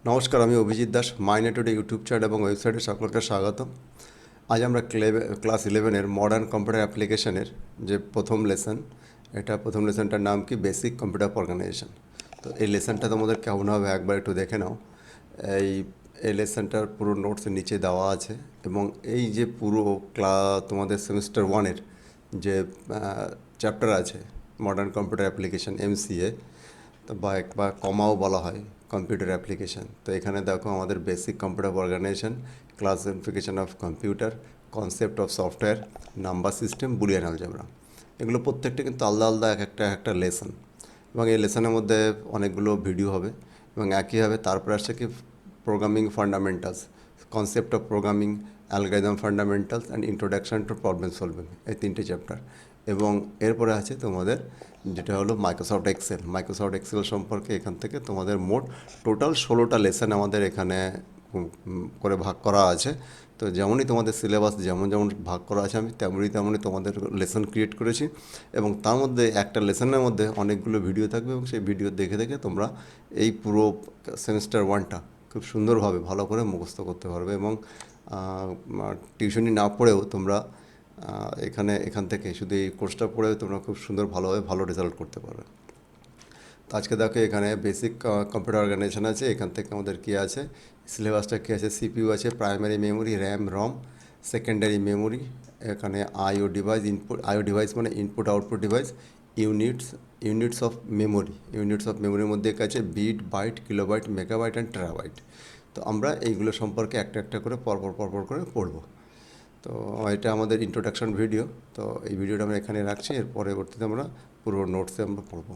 নমস্কার, আমি অভিজিৎ দাস। মাইনে টুডে ইউটিউব চ্যানেল এবং ওয়েবসাইটে সকলকে স্বাগতম। আজ আমরা ক্লাস 11-এর মডার্ন কম্পিউটার অ্যাপ্লিকেশনের যে প্রথম লেসন, প্রথম লেসনটার নাম কি বেসিক কম্পিউটার অর্গানাইজেশন। তো এই লেসনটা তোমাদের কেমন হবে একবার একটু দেখে নাও। এই এই লেসনটার পুরো নোটস নিচে দেওয়া আছে এবং এই যে পুরো তোমাদের সেমিস্টার 1-এর যে চ্যাপ্টার আছে মডার্ন কম্পিউটার অ্যাপ্লিকেশন এমসিএ, তো বা কমাও বলা হয় কম্পিউটার অ্যাপ্লিকেশন। তো এখানে দেখো আমাদের basic computer organisation, classification of computer, concept of software, number system, Boolean algebra, এগুলো প্রত্যেকটা কিন্তু আলাদা আলাদা একটা লেসন। এবং এই লেসনের মধ্যে অনেকগুলো ভিডিও হবে এবং একইভাবে তারপরে আসছে কি programming fundamentals, concept of programming, algorithm fundamentals and introduction to problem solving, এই তিনটে চ্যাপ্টার। এবং এরপরে আছে তোমাদের যেটা হলো মাইক্রোসফট এক্সেল সম্পর্কে। এখান থেকে তোমাদের মোট টোটাল 16টা লেসন আমাদের এখানে করে ভাগ করা আছে। তো যেমনই তোমাদের সিলেবাস যেমন যেমন ভাগ করা আছে আমি তেমনই তোমাদের লেসন ক্রিয়েট করেছি এবং তার মধ্যে একটা লেসনের মধ্যে অনেকগুলো ভিডিও থাকবে এবং সেই ভিডিও দেখে দেখে তোমরা এই পুরো সেমিস্টার 1টা খুব সুন্দরভাবে ভালো করে মুখস্থ করতে পারবে এবং টিউশনি না পড়েও তোমরা এখান থেকে শুধু এই কোর্সটা পড়েও তোমরা খুব সুন্দর ভালোভাবে ভালো রেজাল্ট করতে পারবে। তো আজকে দেখো এখানে বেসিক কম্পিউটার অর্গানাইজেশন আছে। এখান থেকে আমাদের কী আছে, সিলেবাসটা কী আছে, সিপিইউ আছে, primary memory, RAM, ROM, secondary memory, এখানে আইও ডিভাইস মানে input output device, units of মেমোরির মধ্যে আছে bit, byte, kilobyte, megabyte and terabyte. তো আমরা এইগুলো সম্পর্কে একটা একটা করে পরপর করে পড়বো। তো এটা আমাদের ইন্ট্রোডাকশন ভিডিও। তো এই ভিডিওটা আমরা এখানে রাখছি, এর পরবর্তীতে আমরা পুরো নোটসে আমরা পড়বো।